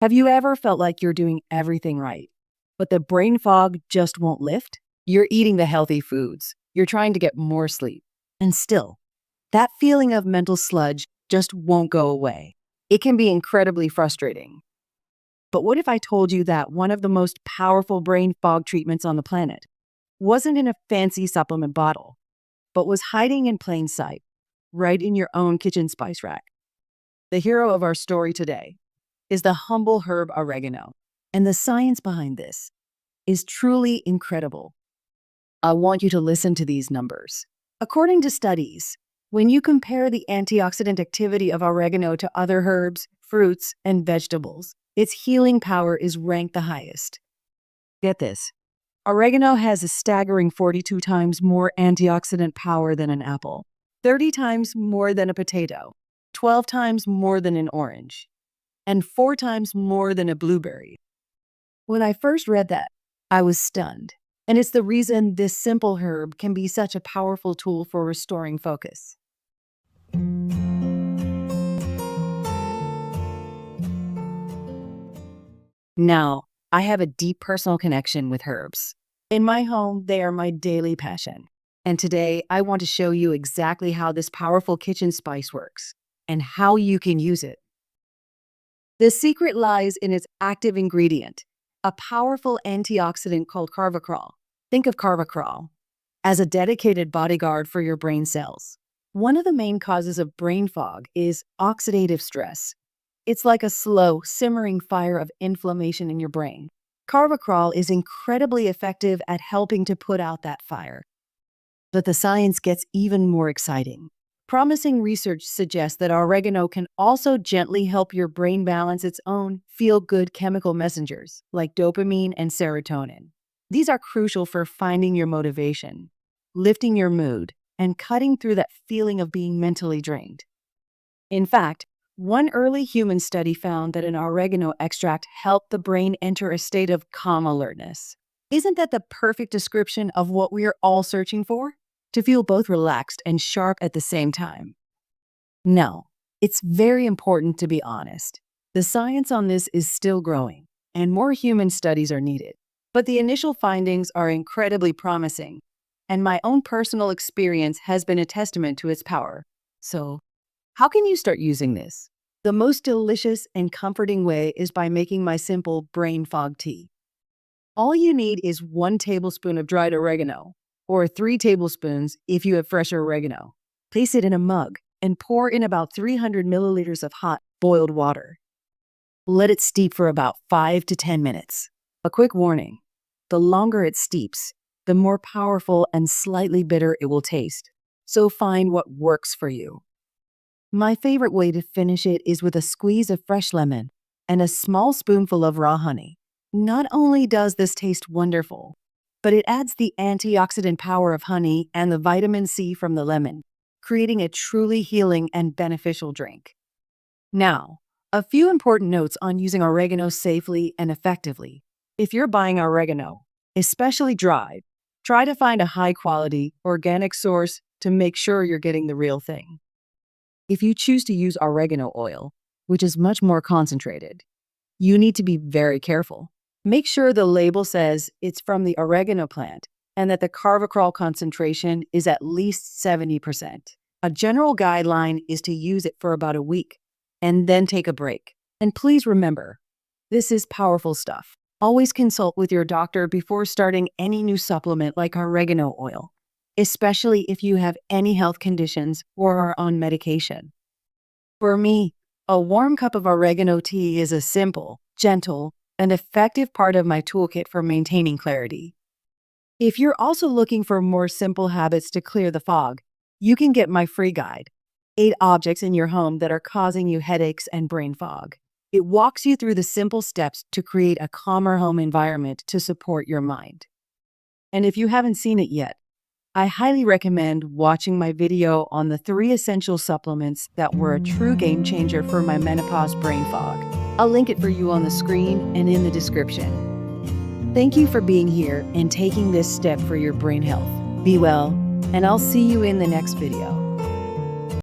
Have you ever felt like you're doing everything right, but the brain fog just won't lift? You're eating the healthy foods, you're trying to get more sleep, and still, that feeling of mental sludge just won't go away. It can be incredibly frustrating. But what if I told you that one of the most powerful brain fog treatments on the planet wasn't in a fancy supplement bottle, but was hiding in plain sight, right in your own kitchen spice rack? The hero of our story today is the humble herb oregano, and the science behind this is truly incredible. I want you to listen to these numbers. According to studies, when you compare the antioxidant activity of oregano to other herbs, fruits, and vegetables, its healing power is ranked the highest. Get this. Oregano has a staggering 42 times more antioxidant power than an apple, 30 times more than a potato, 12 times more than an orange, and 4 times more than a blueberry. When I first read that, I was stunned. And it's the reason this simple herb can be such a powerful tool for restoring focus. Now, I have a deep personal connection with herbs. In my home, they are my daily passion. And today, I want to show you exactly how this powerful kitchen spice works and how you can use it. The secret lies in its active ingredient, a powerful antioxidant called carvacrol. Think of carvacrol as a dedicated bodyguard for your brain cells. One of the main causes of brain fog is oxidative stress. It's like a slow, simmering fire of inflammation in your brain. Carvacrol is incredibly effective at helping to put out that fire. But the science gets even more exciting. Promising research suggests that oregano can also gently help your brain balance its own feel-good chemical messengers, like dopamine and serotonin. These are crucial for finding your motivation, lifting your mood, and cutting through that feeling of being mentally drained. In fact, one early human study found that an oregano extract helped the brain enter a state of calm alertness. Isn't that the perfect description of what we're all searching for? To feel both relaxed and sharp at the same time. Now, it's very important to be honest. The science on this is still growing, and more human studies are needed. But the initial findings are incredibly promising, and my own personal experience has been a testament to its power. So, how can you start using this? The most delicious and comforting way is by making my simple brain fog tea. All you need is 1 tablespoon of dried oregano, or 3 tablespoons if you have fresh oregano. Place it in a mug and pour in about 300 milliliters of hot, boiled water. Let it steep for about 5 to 10 minutes. A quick warning, the longer it steeps, the more powerful and slightly bitter it will taste. So find what works for you. My favorite way to finish it is with a squeeze of fresh lemon and a small spoonful of raw honey. Not only does this taste wonderful, but it adds the antioxidant power of honey and the vitamin C from the lemon, creating a truly healing and beneficial drink. Now, a few important notes on using oregano safely and effectively. If you're buying oregano, especially dried, try to find a high-quality, organic source to make sure you're getting the real thing. If you choose to use oregano oil, which is much more concentrated, you need to be very careful. Make sure the label says it's from the oregano plant and that the carvacrol concentration is at least 70%. A general guideline is to use it for about a week and then take a break. And please remember, this is powerful stuff. Always consult with your doctor before starting any new supplement like oregano oil, especially if you have any health conditions or are on medication. For me, a warm cup of oregano tea is a simple, gentle, and effective part of my toolkit for maintaining clarity. If you're also looking for more simple habits to clear the fog, you can get my free guide, 8 objects in your home that are causing you headaches and brain fog. It walks you through the simple steps to create a calmer home environment to support your mind. And if you haven't seen it yet, I highly recommend watching my video on the 3 essential supplements that were a true game changer for my menopause brain fog. I'll link it for you on the screen and in the description. Thank you for being here and taking this step for your brain health. Be well, and I'll see you in the next video.